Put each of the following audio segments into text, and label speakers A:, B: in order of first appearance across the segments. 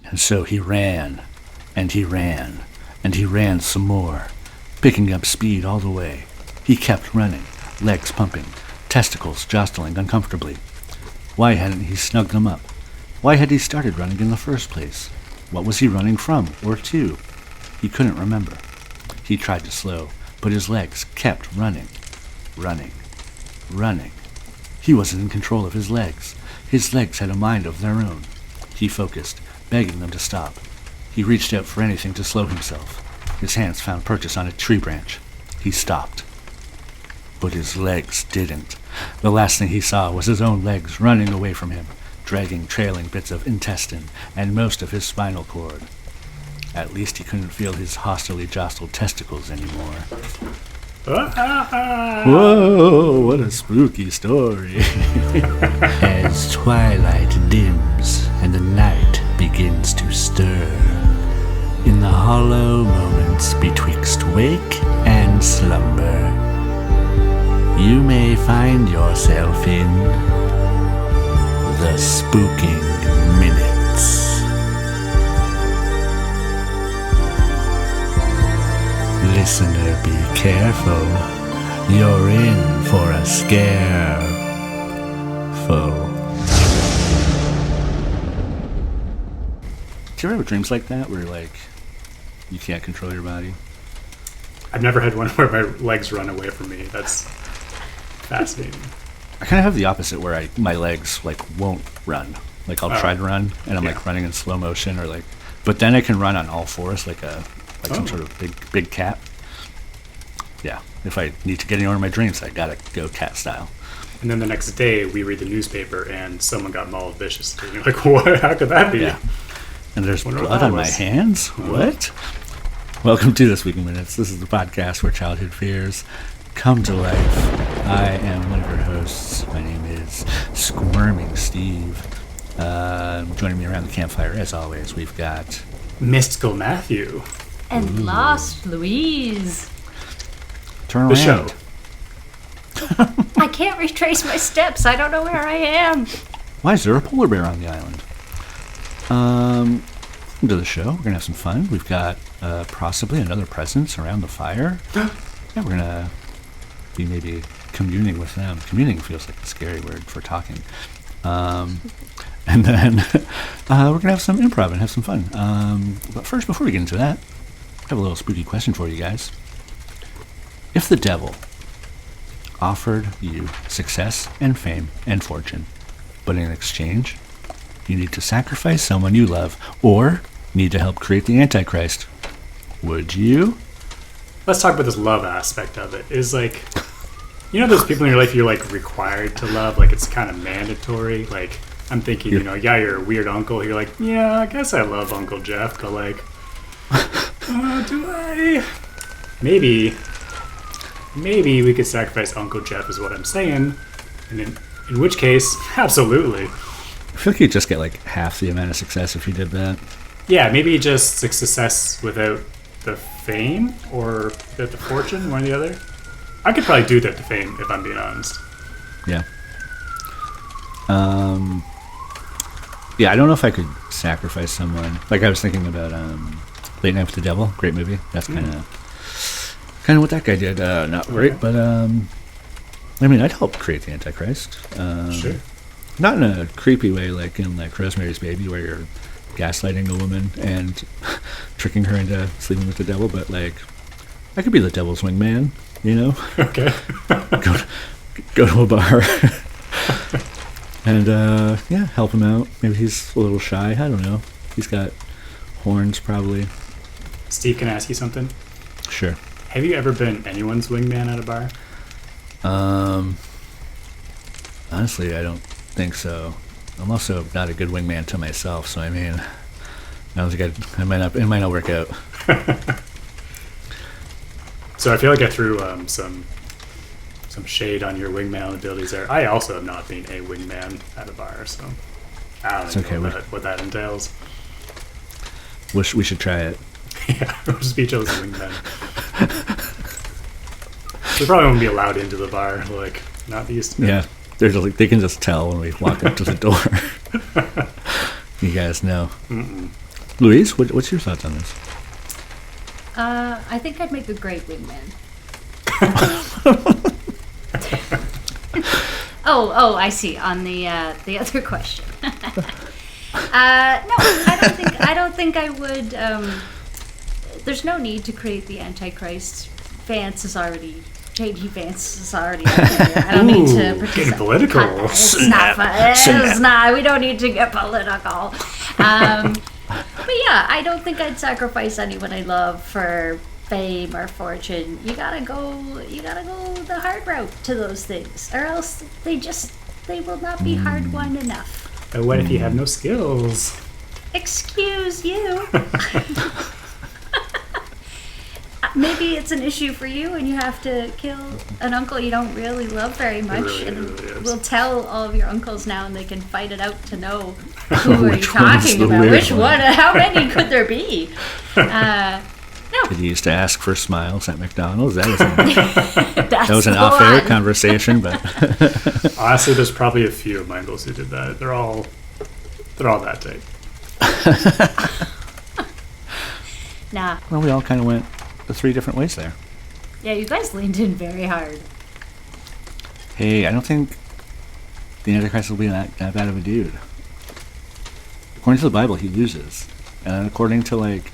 A: And so he ran, and he ran, and he ran some more, picking up speed all the way. He kept running, legs pumping, testicles jostling uncomfortably. Why hadn't he snugged them up? Why had he started running in the first place? What was he running from or to? He couldn't remember. He tried to slow, but his legs kept running, running, running. He wasn't in control of his legs. His legs had a mind of their own. He focused, begging them to stop. He reached out for anything to slow himself. His hands found purchase on a tree branch. He stopped. But his legs didn't. The last thing he saw was his own legs running away from him, dragging trailing bits of intestine and most of his spinal cord. At least he couldn't feel his hostilely jostled testicles anymore. Whoa, what a spooky story. As twilight dims and the night begins to stir, in the hollow moments betwixt wake and slumber, you may find yourself in the Spooking Minutes. Listener, be careful. You're in for a scare. Do you ever have dreams like that where like you can't control your body?
B: I've never had one where my legs run away from me. That's fascinating.
A: I kind of have the opposite where my legs like won't run. Like I'll try to run and I'm like running in slow motion or like, but then I can run on all fours like some sort of big cat. Yeah, if I need to get anywhere in my dreams, I gotta go cat style.
B: And then the next day we read the newspaper and someone got mauled viciously. You're like, what? How could that be?
A: Yeah. And there's blood on my hands? What? Welcome to the Spooking Minutes. This is the podcast where childhood fears come to life. I am one of your hosts. My name is Squirming Steve. Joining me around the campfire, as always, we've got
B: Mystical Matthew.
C: And Lost Louise.
A: Turn
B: The
A: around.
B: show.
C: I can't retrace my steps. I don't know where I am.
A: Why is there a polar bear on the island? Welcome to the show. We're going to have some fun. We've got possibly another presence around the fire. Yeah, we're going to be maybe communing with them. Communing feels like a scary word for talking. And then we're going to have some improv and have some fun. But first, before we get into that, I have a little spooky question for you guys. If the devil offered you success and fame and fortune, but in exchange, you need to sacrifice someone you love or need to help create the Antichrist, would you?
B: Let's talk about this love aspect of it. Is like, you know those people in your life you're like required to love? Like it's kind of mandatory? Like, I'm thinking, you're a weird uncle. You're like, yeah, I guess I love Uncle Jeff, but like, do I? Maybe we could sacrifice Uncle Jeff is what I'm saying. And in which case, absolutely.
A: I feel like you'd just get like half the amount of success if you did that.
B: Yeah, maybe just success without the fame or without the fortune, one or the other. I could probably do without the fame if I'm being honest.
A: Yeah. Yeah, I don't know if I could sacrifice someone. Like I was thinking about Late Night with the Devil, great movie. That's kind of what that guy did. Not great, but I mean, I'd help create the Antichrist.
B: Sure.
A: Not in a creepy way, like in like Rosemary's Baby, where you're gaslighting a woman and tricking her into sleeping with the devil. But like, I could be the devil's wingman, you know?
B: Okay.
A: go to a bar and help him out. Maybe he's a little shy. I don't know. He's got horns, probably.
B: Steve, can I ask you something?
A: Sure.
B: Have you ever been anyone's wingman at a bar?
A: Honestly, I don't think so. I'm also not a good wingman to myself, so I mean, I don't think it might not work out.
B: So I feel like I threw some shade on your wingman abilities there. I also have not been a wingman at a bar, so I don't know what that entails.
A: We should try it.
B: Yeah, we'll just be each other's wingmen. We probably won't be allowed into the bar, like, not used to it.
A: Yeah, they can just tell when we walk up to the door. You guys know.
B: Mm-mm.
A: Louise, what's your thoughts on this?
C: I think I'd make a great wingman. Oh, I see. On the other question. No, I don't think I would. There's no need to create the Antichrist. JD Vance is already up there. I don't need to pretend.
B: Getting political.
C: It's not fun. It's not. We don't need to get political. But yeah, I don't think I'd sacrifice anyone I love for fame or fortune. You gotta go the hard route to those things, or else they will not be hard won enough.
B: But what if you have no skills?
C: Excuse you. Maybe it's an issue for you and you have to kill an uncle you don't really love very much.
B: Really
C: we'll tell all of your uncles now and they can fight it out to know who are you
A: Which one's
C: talking
A: the
C: about.
A: weird
C: Which
A: one?
C: one? How many could there be? No.
A: Did you used to ask for smiles at McDonald's? That
C: That's
A: was an
C: the
A: off-air
C: one.
A: conversation, but
B: Honestly, there's probably a few of my uncles who did that. They're all that type.
C: Nah.
A: well, we all kind of went the 3 different ways there.
C: Yeah, you guys leaned in very hard.
A: Hey, I don't think the Antichrist will be that bad of a dude. According to the Bible, he loses. And according to, like,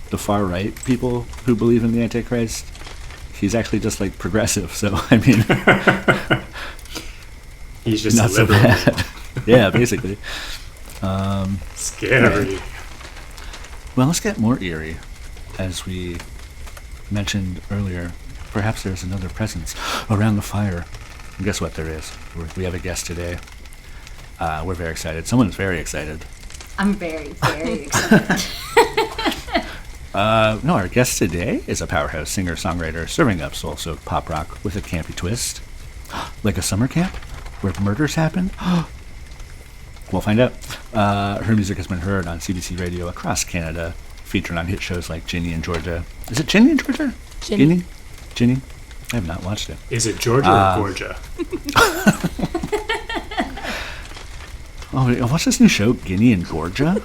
A: the far-right people who believe in the Antichrist, he's actually just, like, progressive. So, I mean,
B: He's just
A: not
B: a
A: so
B: liberal.
A: bad. Yeah, basically.
B: Scary.
A: Well, let's get more eerie. As we mentioned earlier, perhaps there's another presence around the fire. And guess what there is? We have a guest today. We're very excited. Someone's very excited.
C: I'm very, very excited.
A: No, our guest today is a powerhouse singer-songwriter serving up soul-soaked pop rock with a campy twist. Like a summer camp where murders happen? We'll find out. Her music has been heard on CBC radio across Canada, featured on hit shows like Ginny in Georgia. Is it Ginny in Georgia?
C: Ginny.
A: Ginny? I have not watched it.
B: Is it Georgia or Georgia?
A: Oh, what's this new show? Guinea and Georgia?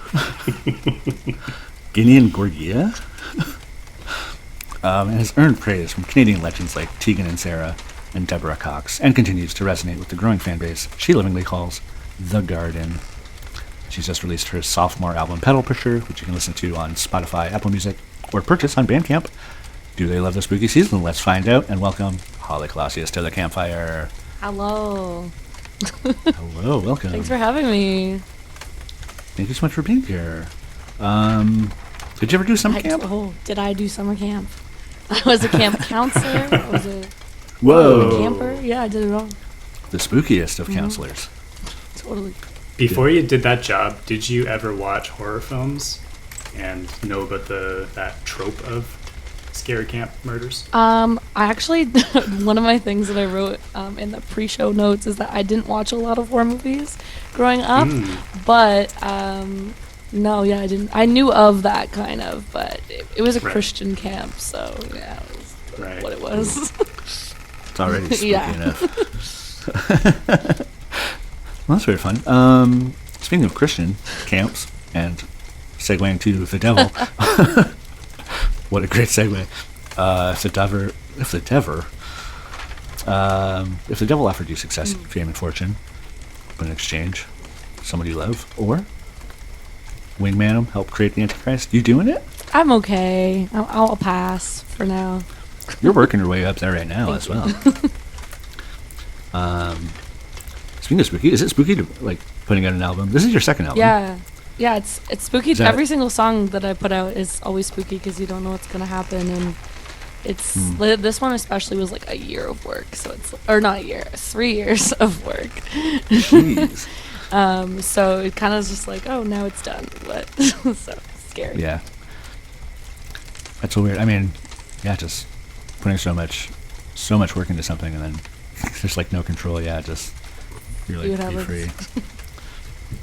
A: Guinea and Gorgia? And has earned praise from Canadian legends like Tegan and Sarah and Deborah Cox, and continues to resonate with the growing fan base she lovingly calls The Garden. She's just released her sophomore album, Pedal Pusher, which you can listen to on Spotify, Apple Music, or purchase on Bandcamp. Do they love the spooky season? Let's find out, and welcome Holly Clausius to the campfire.
D: Hello.
A: Hello, welcome.
D: Thanks for having me.
A: Thank you so much for being here. Did you ever do summer camp?
D: Oh, did I do summer camp? I was a camp counselor. I was a
A: Whoa.
D: camper. Yeah, I did it all.
A: The spookiest of counselors.
D: Totally.
B: Before you did that job, did you ever watch horror films and know about that trope of scary camp murders?
D: I actually, one of my things that I wrote in the pre-show notes is that I didn't watch a lot of horror movies growing up, but no, yeah, I didn't. I knew of that kind of, but it was a
B: Right.
D: Christian camp, so yeah, it was
B: Right.
D: what it was.
A: It's already spooky
D: Yeah.
A: enough. Well, that's very fun. Speaking of Christian camps and segueing to the devil, what a great segue. If the devil offered you success, fame, and fortune, but in exchange, somebody you love, or wingman him, help create the Antichrist, you doing it?
D: I'm okay. I'll pass for now.
A: You're working your way up there right now as well. Speaking of spooky, is it spooky to like putting out an album? This is your second album.
D: Yeah, it's spooky.
A: Is that-
D: Every single song that I put out is always spooky because you don't know what's gonna happen, and it's this one especially was like a year of work. So it's not a year, 3 years of work.
A: Jeez.
D: So it kind of is just like, oh, now it's done. What? So it's scary.
A: Yeah. That's so weird. I mean, yeah, just putting so much work into something and then there's like no control. Yeah, just you're
D: See
A: like
D: what
A: be
D: happens.
A: free.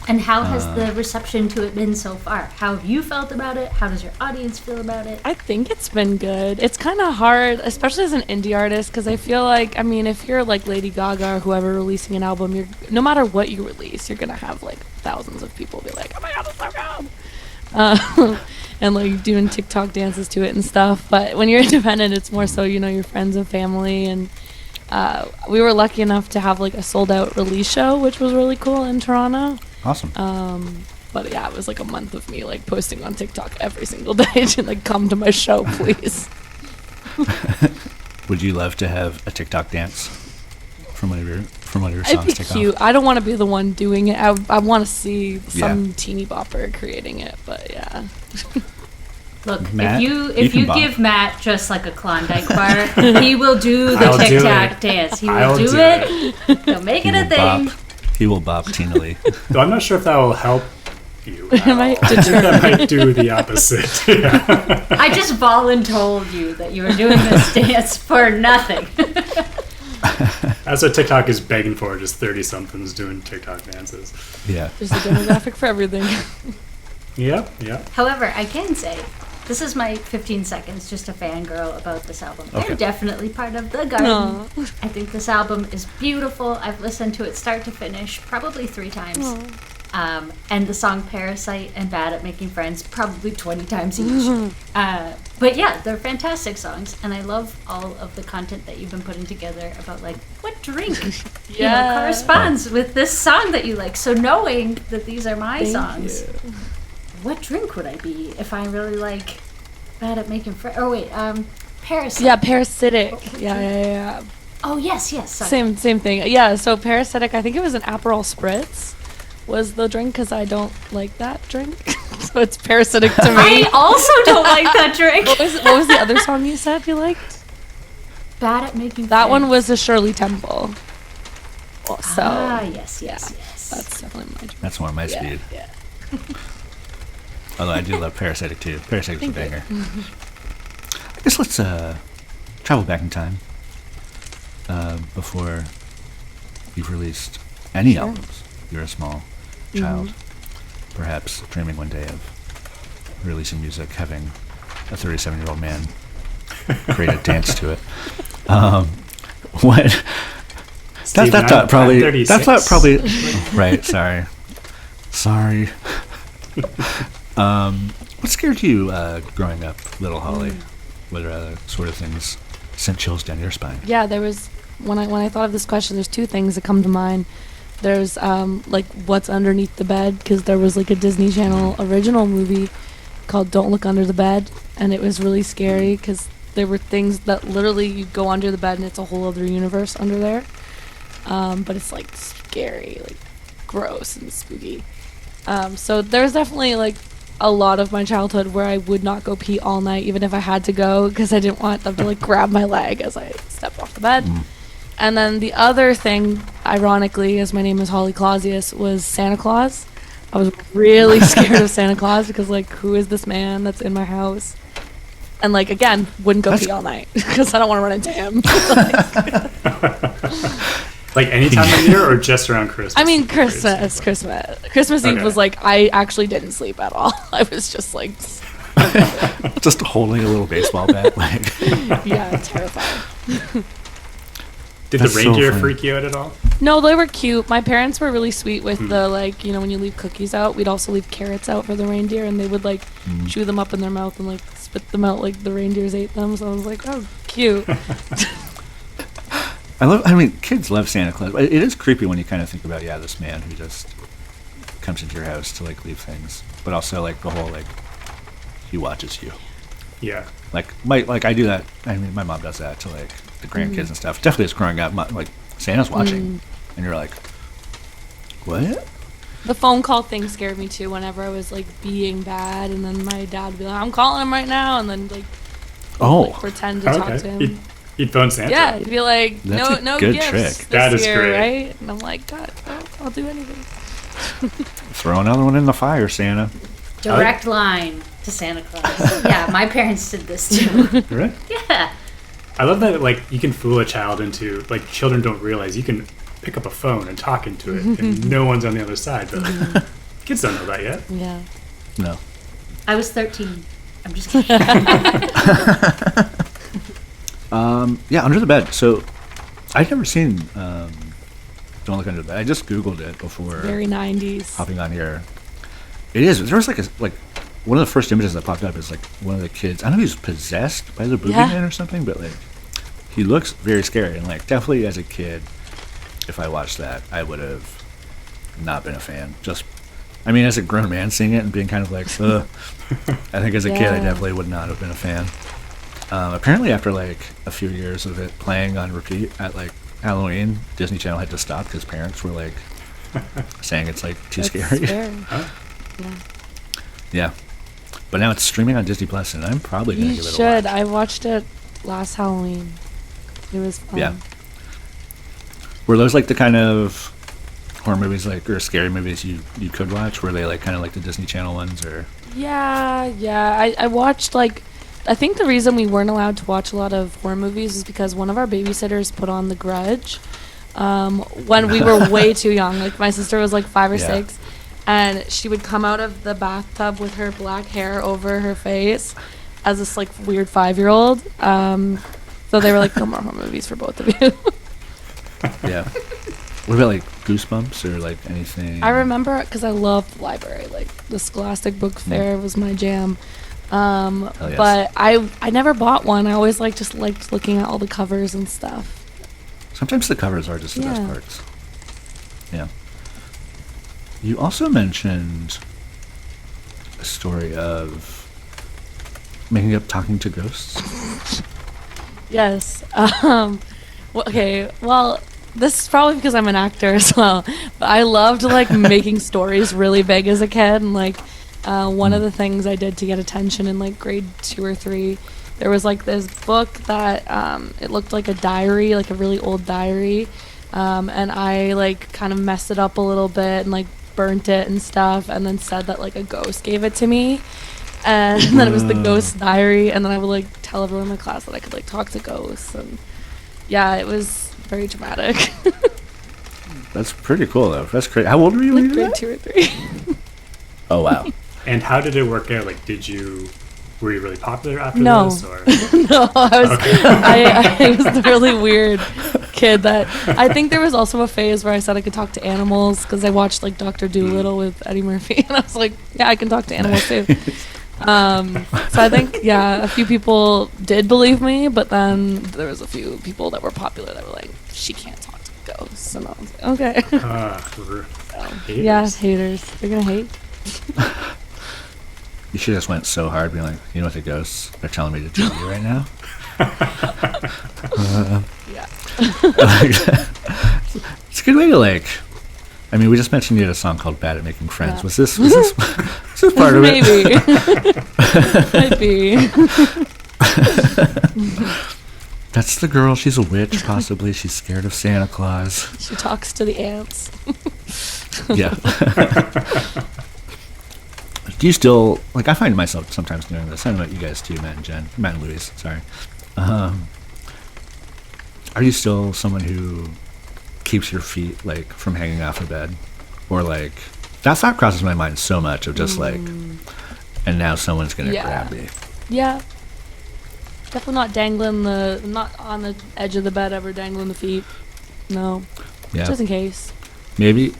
C: And how has the reception to it been so far? How have you felt about it? How does your audience feel about it?
D: I think it's been good. It's kind of hard, especially as an indie artist, because I feel like, I mean, if you're like Lady Gaga or whoever releasing an album, no matter what you release, you're gonna have like thousands of people be like, "Oh my god, it's so good!" And like doing TikTok dances to it and stuff. But when you're independent, it's more so, you know, your friends and family. And we were lucky enough to have like a sold out release show, which was really cool in Toronto.
A: Awesome.
D: But yeah, it was like a month of me like posting on TikTok every single day to like come to my show, please.
A: Would you love to have a TikTok dance from one of your
D: It'd
A: songs
D: be
A: take
D: cute.
A: off?
D: I don't want to be the one doing it. I want to see some
A: Yeah.
D: teeny bopper creating it, but yeah.
C: Look,
A: Matt,
C: if
A: you
C: you
A: can
C: give Matt just like a Klondike bar, he will do the
B: I'll do
C: TikTok
B: it.
C: dance. He will
B: I'll
C: do
B: do
C: it. He'll make
A: He
C: it a
A: will
C: thing.
A: bop. He will bop Tina Lee.
B: Though I'm not sure if that will help you. At
D: It might
B: all. I think that might do the opposite. Yeah.
C: I just voluntold you that you were doing this dance for nothing.
B: That's what TikTok is begging for, just 30-somethings doing TikTok dances.
A: Yeah.
D: There's a demographic for everything.
B: Yep, yep.
C: However, I can say, this is my 15 seconds just a fangirl about this album.
A: Okay.
C: They're definitely part of the garden.
D: Aw.
C: I think this album is beautiful. I've listened to it start to finish probably 3 times. And the song Parasite and Bad at Making Friends probably 20 times each. But yeah, they're fantastic songs. And I love all of the content that you've been putting together about like what drink
D: Yeah.
C: corresponds with this song that you like. So knowing that these are my
D: Thank
C: songs,
D: you.
C: what drink would I be if I really like Bad at Making Friends? Oh wait, Parasite.
D: Yeah, parasitic. Yeah.
C: Oh yes, sorry.
D: Same thing. Yeah, so parasitic, I think it was an Aperol Spritz was the drink because I don't like that drink. So it's parasitic to me.
C: I also don't like that drink.
D: What was the other song you said you liked?
C: Bad at Making Friends.
D: That one was the Shirley Temple. Oh, so
C: yes.
D: that's definitely my drink.
A: That's more my speed.
D: Yeah.
A: Although I do love Parasitic too. Parasitic's a
D: Thank you.
A: banger. I guess let's travel back in time before you've released any
D: Sure.
A: albums. You're a small child, perhaps dreaming one day of releasing music, having a 37-year-old man create a dance to it. What?
B: Steven,
A: That
B: I'm
A: probably.
B: 36.
A: That's not probably. Right. Sorry. What scared you growing up, little Holly? What sort of things sent chills down your spine?
D: Yeah, there was when I thought of this question, there's 2 things that come to mind. There's like what's underneath the bed, because there was like a Disney Channel original movie called Don't Look Under the Bed, and it was really scary because there were things that literally you go under the bed and it's a whole other universe under there. But it's like scary, like gross and spooky. So there's definitely like a lot of my childhood where I would not go pee all night even if I had to go because I didn't want them to like grab my leg as I stepped off the bed. And then the other thing, ironically, as my name is Holly Clausius, was Santa Claus. I was really scared of Santa Claus because, like, who is this man that's in my house? And, like, again, wouldn't go pee all night because I don't want to run into him.
B: Like any time of year or just around Christmas?
D: I mean, Christmas Eve
B: Okay.
D: was like, I actually didn't sleep at all. I was just, like,
A: Just holding a little baseball bat, like.
D: yeah, terrified.
B: Did
A: That's
B: the
A: so
B: reindeer
A: funny.
B: freak you out at all?
D: No, they were cute. My parents were really sweet with the, like, you know, when you leave cookies out, we'd also leave carrots out for the reindeer, and they would, like, chew them up in their mouth and, like, spit them out like the reindeers ate them. So I was like, oh, cute.
A: I mean, kids love Santa Claus. It is creepy when you kind of think about, this man who just comes into your house to, like, leave things. But also, like, the whole, like, he watches you.
B: Yeah.
A: Like, I do that. I mean, my mom does that to, like, the grandkids and stuff. Definitely as growing up, like, Santa's watching. And you're like, what?
D: The phone call thing scared me, too, whenever I was, like, being bad. And then my dad would be like, I'm calling him right now. And then, like, like, pretend to talk to him.
B: He'd phone Santa?
D: Yeah, he'd be like,
A: That's a
D: no
A: good
D: gifts
A: trick.
D: this
B: That is
D: year,
B: great.
D: right? And I'm like, God, I'll do anything.
A: Throw another one in the fire, Santa.
C: Direct line to Santa Claus. Yeah, my parents did this too.
B: Right?
C: Yeah.
B: I love that, like, you can fool a child into, like, children don't realize you can pick up a phone and talk into it and no one's on the other side. But kids don't know that yet.
D: Yeah.
A: No.
C: I was 13. I'm just kidding.
A: Under the bed. So, I'd never seen Don't Look Under the Bed. I just Googled it before
D: Very 90s.
A: hopping on here. It is. There was like one of the first images that popped up is like one of the kids. I don't know if he's possessed by the boogeyman or something, but like he looks very scary. And like definitely as a kid, if I watched that, I would have not been a fan. I mean, as a grown man seeing it and being kind of like, ugh. I think as a kid, I definitely would not have been a fan. Apparently, after like a few years of it playing on repeat at like Halloween, Disney Channel had to stop because parents were like saying it's like too scary.
B: Huh?
A: Yeah, but now it's streaming on Disney Plus, and I'm probably gonna
D: You
A: give it a
D: should.
A: watch.
D: I watched it last Halloween. It was fun.
A: Yeah. Were those like the kind of horror movies like or scary movies you could watch? Were they like kind of like the Disney Channel ones or?
D: Yeah. I watched like. I think the reason we weren't allowed to watch a lot of horror movies is because one of our babysitters put on The Grudge when we were way too young. Like my sister was like 5 or 6, and she would come out of the bathtub with her black hair over her face as this like weird 5-year-old. So they were like, no more horror movies for both of you.
A: Yeah. What about like Goosebumps or like anything?
D: I remember because I loved the library. Like the Scholastic Book Fair was my jam.
A: Yes.
D: But I never bought one. I always just liked looking at all the covers and stuff.
A: Sometimes the covers are just the best parts. Yeah. You also mentioned a story of making up talking to ghosts.
D: Yes. Okay. Well, this is probably because I'm an actor as well. But I loved like making stories really big as a kid, and like one of the things I did to get attention in like grade 2 or 3, there was like this book that it looked like a diary, like a really old diary, and I like kind of messed it up a little bit and like burnt it and stuff, and then said that like a ghost gave it to me, and then it was the ghost diary, and then I would like tell everyone in my class that I could like talk to ghosts, and yeah, it was very dramatic.
A: That's pretty cool though. That's great. How old were you when
D: Like
A: you
D: grade
A: did that?
D: 2 or 3.
A: Oh wow.
B: And how did it work out? Like, were you really popular after
D: No.
B: this? Or?
D: No, I was the really weird kid that I think there was also a phase where I said I could talk to animals because I watched like Dr. Dolittle with Eddie Murphy, and I was like, yeah, I can talk to animals too. So I think a few people did believe me, but then there was a few people that were popular that were like, she can't talk to ghosts, and I was like, okay.
B: Haters.
D: Yeah, haters. They're gonna hate.
A: You should have just went so hard, being like, you know what, the ghosts are telling me to tell you right now.
D: Yeah.
A: It's a good way to like. I mean, we just mentioned you had a song called "Bad at Making Friends."
D: Yeah.
A: Was this part of it?
D: Maybe. Might be.
A: That's the girl. She's a witch, possibly. She's scared of Santa Claus.
D: She talks to the ants.
A: Yeah. Do you still like? I find myself sometimes doing this. I don't know about you guys too, Matt and Louise. Sorry. Are you still someone who keeps your feet like from hanging off a bed, or like that thought crosses my mind so much of just like, and now someone's gonna grab me.
D: Yeah. Definitely not on the edge of the bed ever dangling the feet. No.
A: Yeah.
D: Just in case.
A: Maybe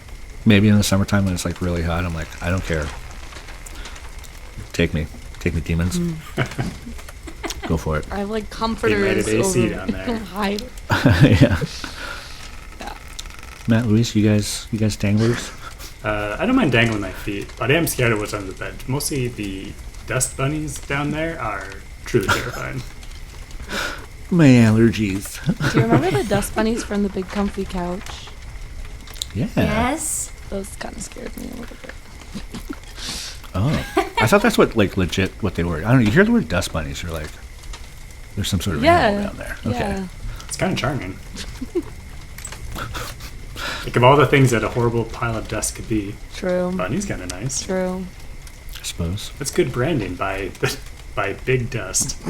A: in the summertime when it's like really hot, I'm like, I don't care. Take me, demons. Go for it.
D: I have like
B: They
D: comforters
B: rated AC
D: over
B: down there.
D: hide.
A: Yeah.
D: Yeah.
A: Matt, Louise, you guys danglers?
B: I don't mind dangling my feet, but I am scared of what's under the bed. Mostly the dust bunnies down there are truly terrifying.
A: My allergies.
D: Do you remember the dust bunnies from the Big Comfy Couch?
A: Yeah.
C: Yes.
D: Those kind of scared me a little bit.
A: Oh, I thought that's what like legit what they were. I don't know. You hear the word dust bunnies, you're like, there's some sort of animal down there. Okay.
D: Yeah.
B: It's kind of charming. Like, of all the things that a horrible pile of dust could be,
D: True.
B: bunny's kind of nice.
D: True.
A: I suppose.
B: That's good branding by Big Dust.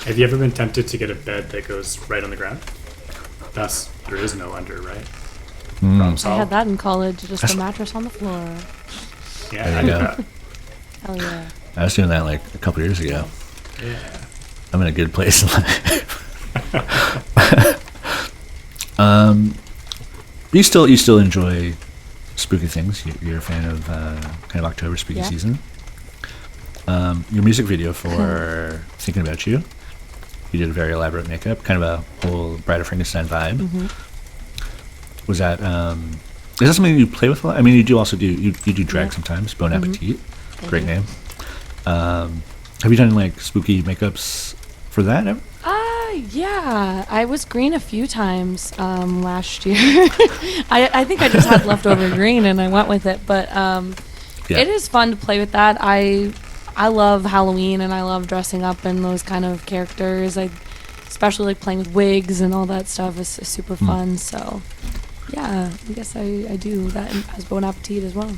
B: Have you ever been tempted to get a bed that goes right on the ground? Thus, there is no under, right? Problem
D: I
B: solved.
D: had that in college, just a mattress on the floor.
B: Yeah,
A: There
B: I
A: you
B: did
A: go.
B: that.
D: Hell yeah.
A: I was doing that like a couple years ago.
B: Yeah.
A: I'm in a good place in life. You still enjoy spooky things. You're a fan of kind of October spooky
D: Yeah.
A: season. Your music video for Thinking About You, you did a very elaborate makeup, kind of a whole Bride of Frankenstein vibe.
D: Mm-hmm.
A: Was that, is that something you play with a lot? I mean, you do also you do drag
D: Yeah.
A: sometimes, Bon
D: Mhm.
A: Appetit, great
D: you.
A: name. Have you done like spooky makeups for that ever?
D: Yeah, I was green a few times last year. I think I just had leftover green and I went with it, but it is fun to play with that. I love Halloween and I love dressing up in those kind of characters. I especially like playing with wigs and all that stuff is super fun. So yeah, I guess I do that as Bon Appetit as well.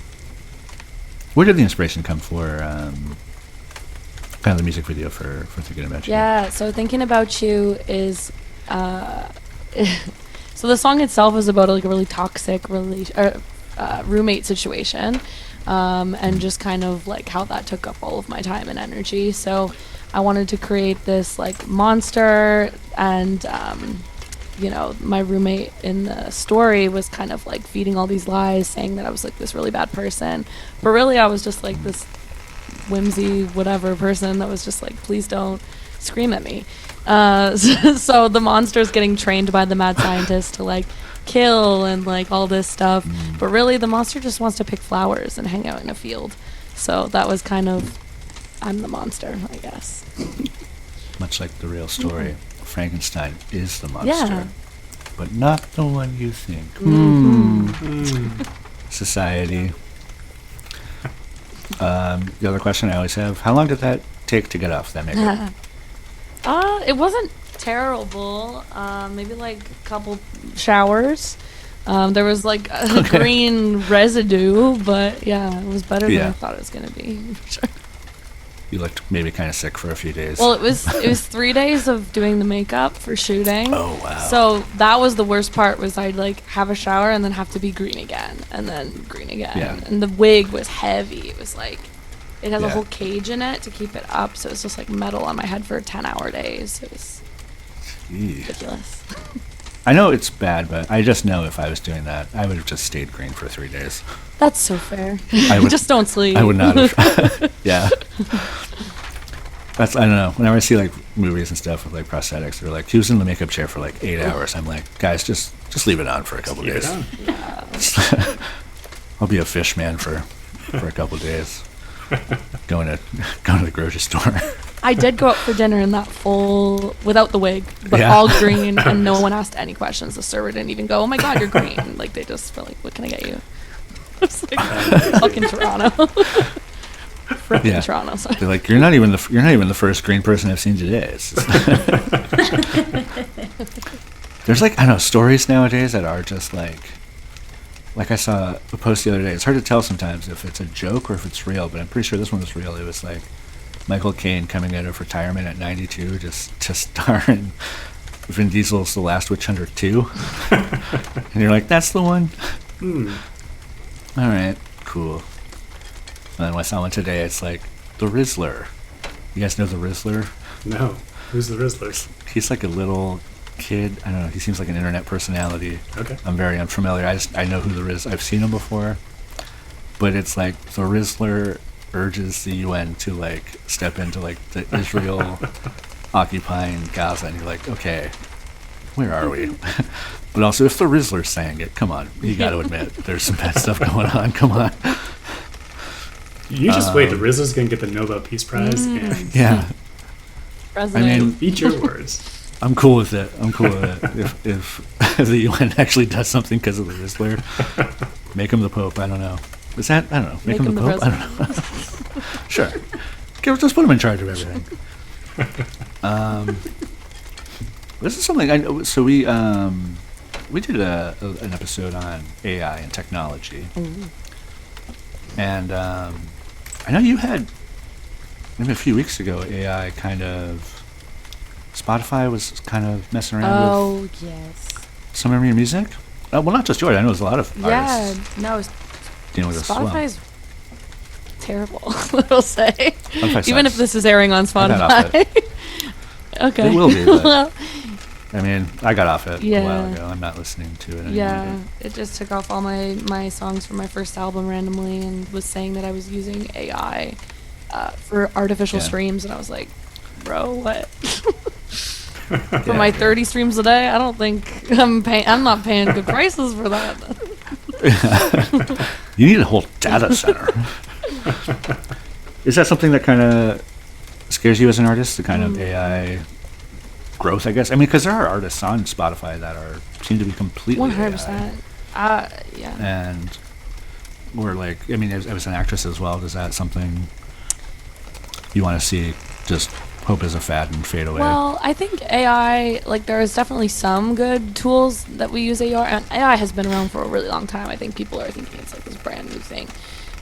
A: Where did the inspiration come for kind of the music video for Thinking About You?
D: Yeah, so Thinking About You is so the song itself is about like a really toxic roommate situation, and just kind of like how that took up all of my time and energy. So I wanted to create this like monster, and my roommate in the story was kind of like feeding all these lies, saying that I was like this really bad person, but really I was just like this whimsy whatever person that was just like, please don't scream at me. So the monster's getting trained by the mad scientist to like kill and like all this stuff, but really the monster just wants to pick flowers and hang out in a field. So that was kind of, I'm the monster, I guess.
A: Much like the real story, Frankenstein is the monster,
D: Yeah.
A: but not the one you think. Society. The other question I always have, how long did that take to get off that makeup?
D: It wasn't terrible. Maybe like a couple showers. There was like a green residue, but yeah, it was better than I thought it was gonna be. For sure.
A: You looked maybe kind of sick for a few days.
D: Well, it was 3 days of doing the makeup for shooting.
A: Oh wow!
D: So that was the worst part. Was I'd like have a shower and then have to be green again, and then green again.
A: Yeah.
D: And the wig was heavy. It was like it has a
A: Yeah.
D: whole cage in it to keep it up, so it's just like metal on my head for 10-hour days. It was ridiculous.
A: I know it's bad, but I just know if I was doing that, I would have just stayed green for 3 days.
D: That's so fair.
A: I would,
D: Just don't sleep.
A: I would not have. Yeah. I don't know. Whenever I see like movies and stuff with like prosthetics, they're like, he was in the makeup chair for like 8 hours. I'm like, guys, just leave it on for a couple days. I'll be a fish man for a couple days. Going to the grocery store.
D: I did go out for dinner in that full, without the wig, but
A: Yeah.
D: all green, and no one asked any questions. The server didn't even go, "Oh my God, you're green!" Like they just were like, "What can I get you?" It's like fucking Toronto. Freaking Toronto. Sorry.
A: They're like, you're not even the first green person I've seen today. It's just there's like, I don't know, stories nowadays that are just like I saw a post the other day. It's hard to tell sometimes if it's a joke or if it's real, but I'm pretty sure this one was real. It was like Michael Caine coming out of retirement at 92 just to star in Vin Diesel's The Last Witch Hunter 2. And you're like, that's the one? All right, cool. And then when I saw one today, it's like the Rizzler. You guys know the Rizzler?
B: No. Who's the Rizzlers?
A: He's like a little kid. I don't know. He seems like an internet personality.
B: Okay.
A: I'm very unfamiliar. I know who the Riz. I've seen him before, but it's like the Rizzler urges the UN to like step into like the Israel occupying Gaza, and you're like, okay, where are we? But also, if the Rizzler's saying it, come on, you got to admit there's some bad stuff going on. Come on.
B: You just wait. The Rizzler's gonna get the Nobel Peace Prize, and
A: Yeah.
D: President.
A: I mean,
B: eat your words.
A: I'm cool with it. If the UN actually does something because of the Rizzler, make him the Pope. I don't know. Is that, I don't know. Make him the Pope? I don't know. Sure. Just put him in charge of everything. This is something I know. So we did an episode on AI and technology. And I know you had, maybe a few weeks ago, AI kind of, Spotify was kind of messing around with
D: yes.
A: some of your music. Well, not just yours. I know there's a lot of
D: Yeah,
A: artists
D: no,
A: dealing with this as well.
D: Spotify's terrible, I'll say.
A: Spotify
D: Even if
A: sucks.
D: this is airing on
A: I got off
D: Spotify. Okay.
A: It will be, but-
D: Well,
A: I mean, I got off it a
D: Yeah.
A: while ago. I'm not listening to it anymore.
D: Yeah, it just took off all my songs from my first album randomly and was saying that I was using AI for artificial
A: Yeah.
D: streams, and I was like, bro, what? For my 30 streams a day, I don't think I'm not paying good prices for that.
A: You need a whole data center. Is that something that kind of scares you as an artist, the kind of AI growth, I guess? I mean, because there are artists on Spotify that seem to be completely
D: 100%. Yeah.
A: And we're like, I mean, as an actress as well, is that something you want to see just hope is a fad and fade away?
D: Well, I think AI, like, there is definitely some good tools that we use AI, and AI has been around for a really long time. I think people are thinking it's like this brand new thing.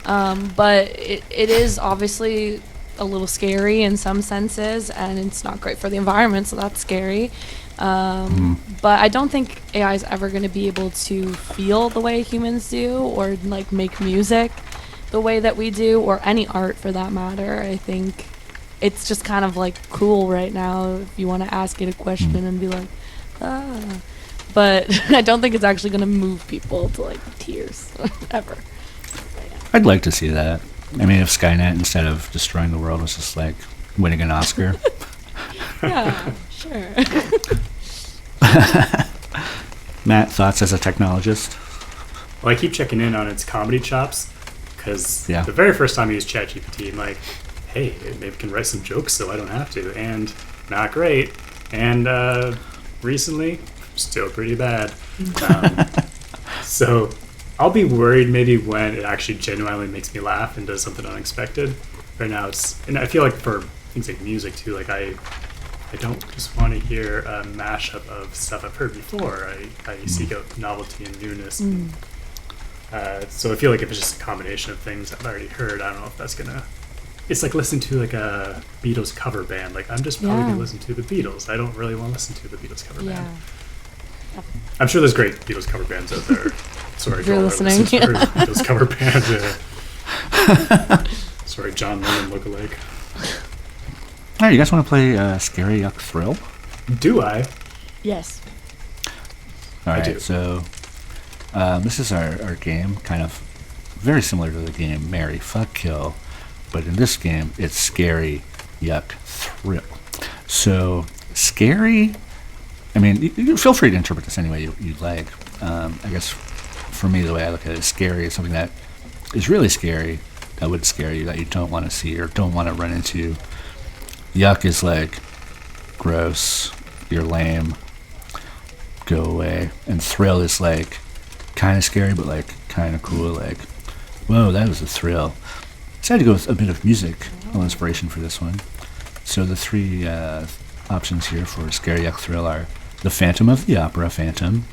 D: But it is obviously a little scary in some senses, and it's not great for the environment, so that's scary. But I don't think AI is ever going to be able to feel the way humans do, or like make music the way that we do, or any art for that matter. I think it's just kind of like cool right now if you want to ask it a question and be like, ah. But I don't think it's actually going to move people to like tears ever.
A: I'd like to see that. I mean, if Skynet, instead of destroying the world, was just like winning an Oscar.
D: Yeah, sure.
A: Matt, thoughts as a technologist?
B: Well, I keep checking in on its comedy chops because
A: Yeah.
B: the very first time I used ChatGPT, I'm like, hey, it maybe can write some jokes so I don't have to. And not great. And recently, still pretty bad. So I'll be worried maybe when it actually genuinely makes me laugh and does something unexpected. Right now, and I feel like for things like music too, like I don't just want to hear a mashup of stuff I've heard before. I seek out novelty and newness. So I feel like if it's just a combination of things I've already heard, I don't know if that's gonna. It's like listening to like a Beatles cover band. Like I'm just probably gonna listen to the Beatles. I don't really want to listen to the Beatles cover band. I'm sure there's great Beatles cover bands out there. Sorry,
D: If you're
B: to all our
D: listening,
B: listeners for Beatles cover band. Sorry, John Lennon lookalike.
A: All right, you guys want to play Scary Yuck Thrill?
B: Do I?
D: Yes.
A: All
B: I
A: right,
B: do.
A: so this is our game, kind of very similar to the game Marry, Fuck, Kill, but in this game, it's Scary Yuck Thrill. So, scary, I mean, you feel free to interpret this any way you'd like. I guess for me, the way I look at it, scary is something that is really scary, that would scare you, that you don't want to see or don't want to run into. Yuck is like gross, you're lame, go away. And thrill is like kind of scary, but like kind of cool, like, whoa, that was a thrill. Decided to go with a bit of music, no inspiration for this one. So the three options here for Scary Yuck Thrill are the Phantom of the Opera, Phantom.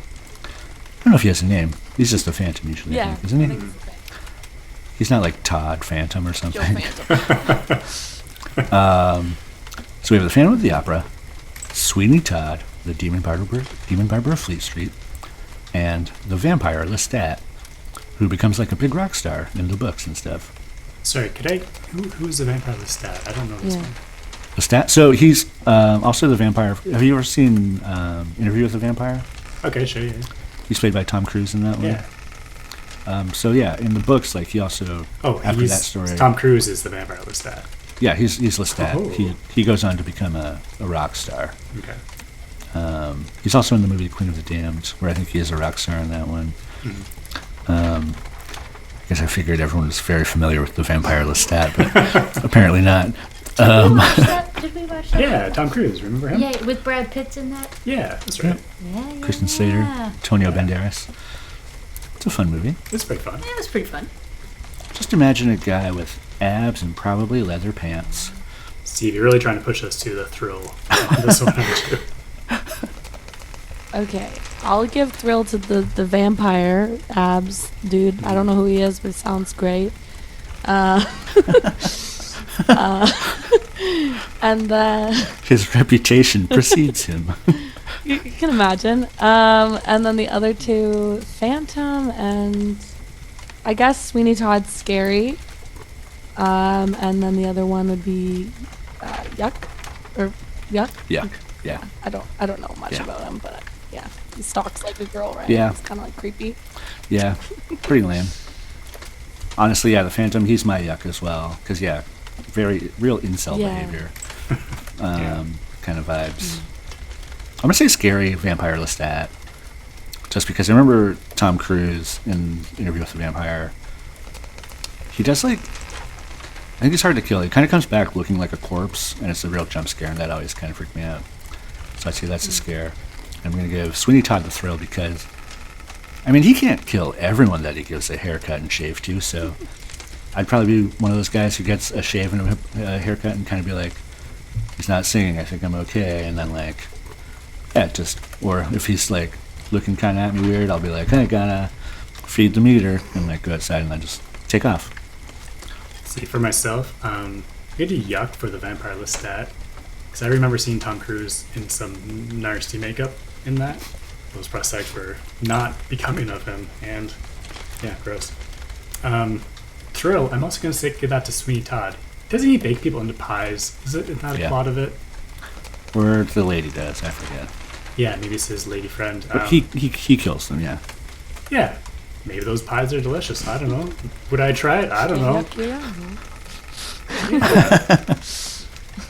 A: I don't know if he has a name. He's just a Phantom usually, I think, isn't he?
D: I think it's okay.
A: He's not like Todd Phantom or
D: Joe
A: something.
D: Phantom.
A: So we have the Phantom of the Opera, Sweeney Todd, the Demon Barber of Fleet Street, and the Vampire Lestat, who becomes like a big rock star in the books and stuff.
B: Sorry, could I? Who's the vampire Lestat? I don't know this
D: Yeah.
B: one.
A: Lestat. So he's also the vampire. Have you ever seen Interview with the Vampire?
B: Okay, sure. Yeah.
A: He's played by Tom Cruise in that one.
B: Yeah.
A: So yeah, in the books, like he also after that story.
B: Tom Cruise is the vampire Lestat.
A: Yeah, he's Lestat.
B: Oh.
A: He goes on to become a rock star.
B: Okay.
A: He's also in the movie Queen of the Damned, where I think he is a rock star in that one. I guess I figured everyone was very familiar with the vampire Lestat, but apparently not.
C: Did we watch that?
B: Yeah, Tom Cruise. Remember him?
C: Yeah, with Brad Pitt's in that.
B: Yeah, that's right.
C: Yeah, yeah.
A: Kristen Slater,
C: Yeah.
A: Antonio Banderas. It's a fun movie.
B: It's pretty fun.
C: Yeah, it was pretty fun.
A: Just imagine a guy with abs and probably leather pants.
B: Steve, you're really trying to push us to the thrill on this one, aren't you?
D: Okay, I'll give thrill to the vampire abs dude. I don't know who he is, but it sounds great. And then
A: His reputation precedes him.
D: you can imagine. And then the other two, Phantom and I guess Sweeney Todd's scary. And then the other one would be Yuck or Yuck.
A: Yuck. Yeah.
D: I don't know much about him, but yeah, he stalks like a girl, right?
A: Yeah.
D: It's kind of like creepy.
A: Yeah, pretty lame. Honestly, yeah, the Phantom, he's my yuck as well. Because, yeah, very real incel
D: Yeah.
A: behavior. Kind of vibes. I'm going to say scary vampire Lestat. Just because I remember Tom Cruise in Interview with the Vampire. He does like... I think he's hard to kill. He kind of comes back looking like a corpse, and it's a real jump scare, and that always kind of freaked me out. So I'd say that's a scare. I'm going to give Sweeney Todd the thrill because... I mean, he can't kill everyone that he gives a haircut and shave to, so I'd probably be one of those guys who gets a shave and a haircut and kind of be like, he's not singing, I think I'm okay, and then like, yeah, just, or if he's like looking kind of at me weird, I'll be like, I gotta feed the meter, and like go outside and then just take off.
B: See, for myself, I get a yuck for the vampire Lestat, because I remember seeing Tom Cruise in some nasty makeup in that. Those prosthetics were not becoming of him, and yeah, gross. Thrill, I'm also going to give that to Sweeney Todd. Doesn't he bake people into pies? Is that a plot of it?
A: Or the lady does, I forget.
B: Yeah, maybe it's his lady friend.
A: But he kills them, yeah.
B: Yeah, maybe those pies are delicious. I don't know. Would I try it? I don't know.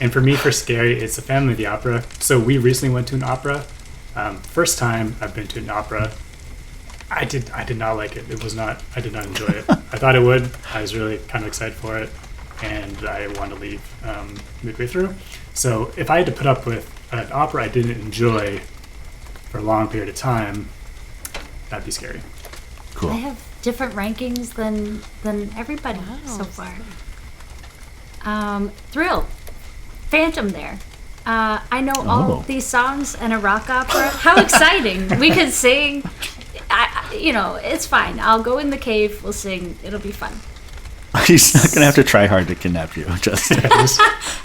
B: And for me, for scary, it's the Phantom of the Opera. So we recently went to an opera. First time I've been to an opera. I did not like it. I did not enjoy it. I thought I would. I was really kind of excited for it, and I wanted to leave midway through. So if I had to put up with an opera I didn't enjoy for a long period of time, that'd be scary.
A: Cool.
C: I have different rankings than everybody so far. Thrill, Phantom there. I know all these songs in a rock opera. How exciting! We could sing. It's fine. I'll go in the cave. We'll sing. It'll be fun.
A: He's not going to have to try hard to kidnap you. Just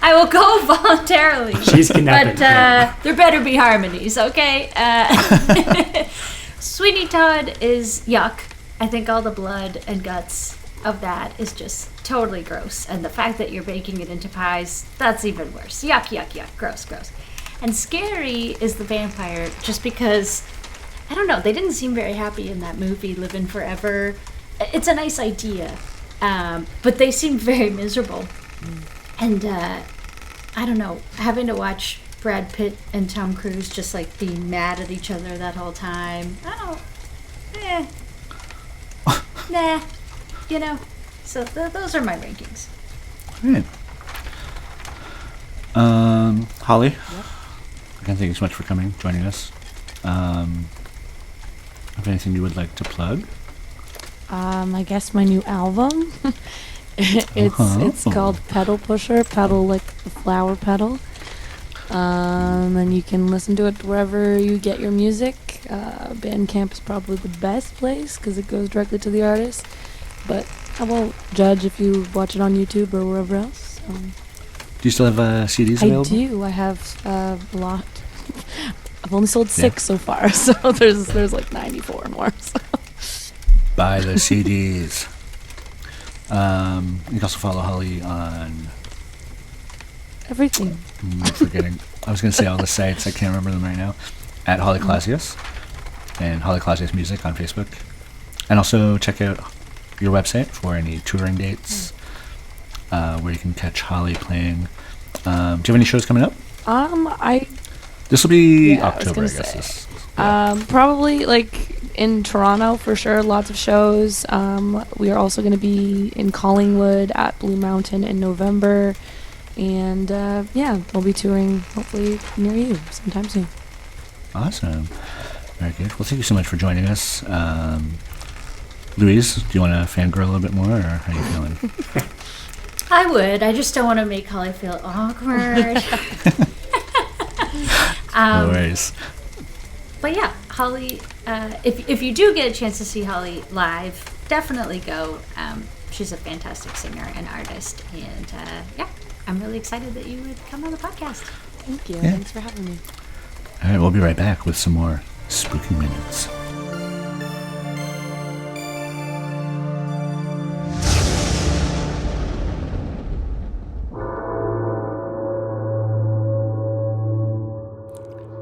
C: I will go voluntarily.
B: She's kidnapping.
C: But there better be harmonies, okay? Sweeney Todd is yuck. I think all the blood and guts of that is just totally gross. And the fact that you're baking it into pies, that's even worse. Yuck, yuck, yuck. Gross, gross. And scary is the vampire just because, I don't know, they didn't seem very happy in that movie, Living Forever. It's a nice idea, but they seem very miserable. And I don't know, having to watch Brad Pitt and Tom Cruise just like be mad at each other that whole time. Nah. So those are my rankings.
A: Right. Holly? Yep. Again, thank you so much for joining us. Have anything you would like to plug?
D: I guess my new album. It's called Pedal Pusher, pedal like the flower pedal. And you can listen to it wherever you get your music. Bandcamp is probably the best place because it goes directly to the artist. But I won't judge if you watch it on YouTube or wherever else.
A: Do you still have CDs available?
D: I do. I have a lot. I've only sold 6 so far, so there's like 94 more. So.
A: Buy the CDs. You can also follow Holly on
D: everything.
A: I'm forgetting. I was going to say all the sites. I can't remember them right now. At Holly Clausius and Holly Clausius Music on Facebook. And also check out your website for any touring dates where you can catch Holly playing. Do you have any shows coming up? This will be October, I guess.
D: Probably like in Toronto for sure. Lots of shows. We are also going to be in Collingwood at Blue Mountain in November. And we'll be touring hopefully near you sometime soon.
A: Awesome. Very good. Well, thank you so much for joining us. Louise, do you want to fangirl a little bit more, or how are you feeling?
C: I would. I just don't want to make Holly feel awkward.
A: No worries.
C: But yeah, Holly, if you do get a chance to see Holly live, definitely go. She's a fantastic singer and artist. And I'm really excited that you would come on the podcast.
D: Thank you. Yeah. Thanks for having me.
A: All right, we'll be right back with some more Spooking Minutes.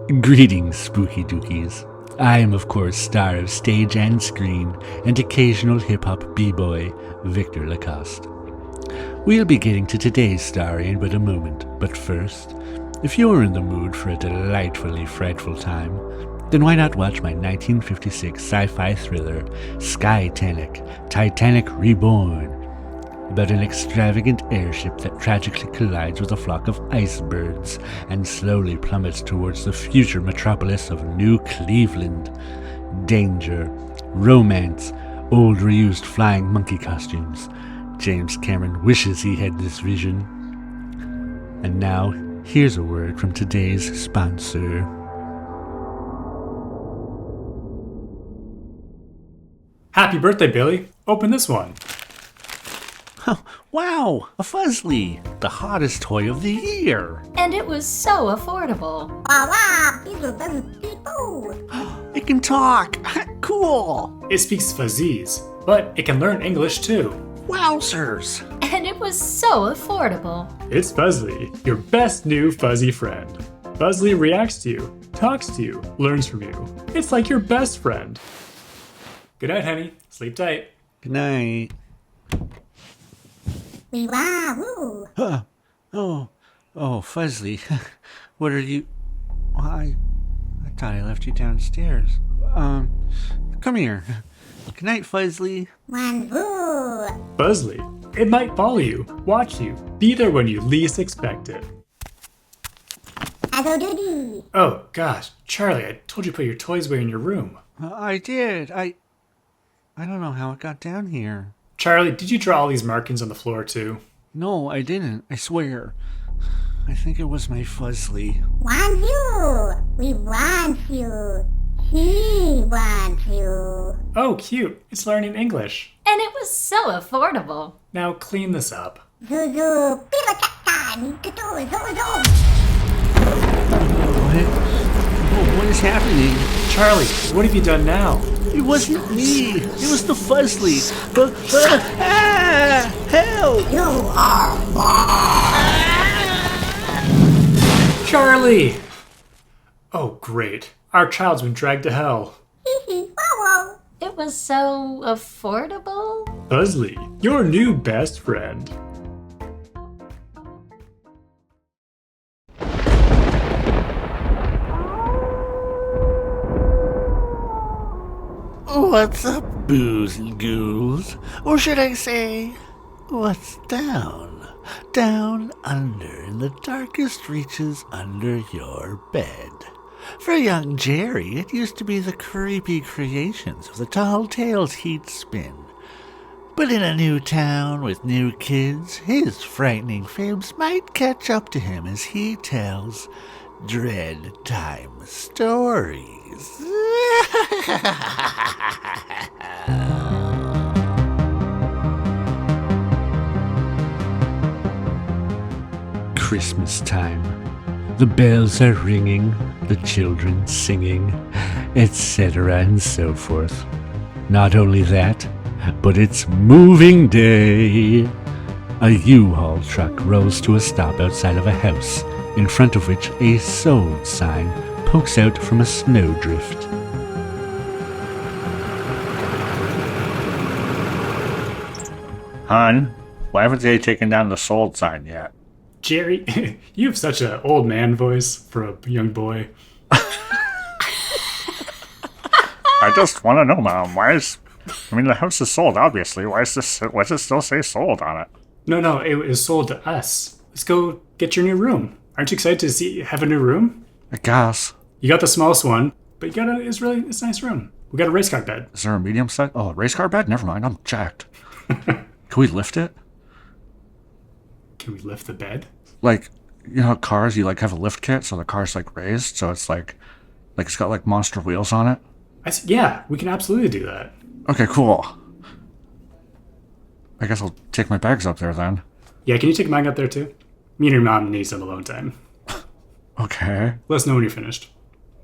A: Greetings, spooky dookies. I am, of course, star of stage and screen and occasional hip-hop b-boy, Victor Lacoste. We'll be getting to today's story in but a moment, but first, if you're in the mood for a delightfully frightful time, then why not watch my 1956 sci-fi thriller, Titanic Reborn, about an extravagant airship that tragically collides with a flock of icebergs and slowly plummets towards the future metropolis of New Cleveland. Danger, romance, old reused flying monkey costumes. James Cameron wishes he had this vision. And now, here's a word from today's sponsor.
B: Happy birthday, Billy. Open this one.
A: Wow, a Fuzzly, the hottest toy of the year.
C: And it was so affordable.
A: It can talk. Cool.
B: It speaks Fuzzies, but it can learn English too.
A: Wowzers.
C: And it was so affordable.
B: It's Fuzzly, your best new fuzzy friend. Fuzzly reacts to you, talks to you, learns from you. It's like your best friend. Good night, honey. Sleep tight.
A: Good night. Oh, Fuzzly, what are you... I thought I left you downstairs. Come here. Good night, Fuzzly.
B: Fuzzly, it might follow you, watch you, be there when you least expect it. Oh, gosh, Charlie, I told you to put your toys away in your room.
A: I did. I don't know how it got down here.
B: Charlie, did you draw all these markings on the floor too?
A: No, I didn't. I swear. I think it was my Fuzzly.
E: We want you. He wants you.
B: Oh, cute. It's learning English.
C: And it was so affordable.
B: Now clean this up.
A: What is happening?
B: Charlie, what have you done now?
A: It wasn't me. It was the Fuzzly. Help!
B: Charlie! Oh, great. Our child's been dragged to hell.
C: It was so affordable.
B: Fuzzly, your new best friend.
A: What's up, boos and ghouls? Or should I say, what's down? Down under in the darkest reaches under your bed. For young Jerry, it used to be the creepy creations of the tall tales he'd spin. But in a new town with new kids, his frightening fibs might catch up to him as he tells dread time stories. Christmas time. The bells are ringing, the children singing, etc. and so forth. Not only that, but it's moving day. A U-Haul truck rolls to a stop outside of a house, in front of which a sold sign pokes out from a snowdrift.
F: Hon, why haven't they taken down the sold sign yet?
B: Jerry, you have such an old man voice for a young boy.
F: I just want to know, Mom, the house is sold, obviously. Why does it still say sold on it?
B: No, it was sold to us. Let's go get your new room. Aren't you excited to have a new room?
F: I guess.
B: You got the smallest one, but it's a nice room. We got a race car bed.
F: Is there a medium size? Oh, a race car bed? Never mind, I'm jacked. Can we lift it?
B: Can we lift the bed?
F: Like, you know, cars, you have a lift kit, so the car's raised, so it's it's got monster wheels on it.
B: Yeah, we can absolutely do that.
F: Okay, cool. I guess I'll take my bags up there then.
B: Yeah, can you take mine up there too? Me and your mom need some alone time.
F: Okay.
B: Let us know when you're finished.
F: Do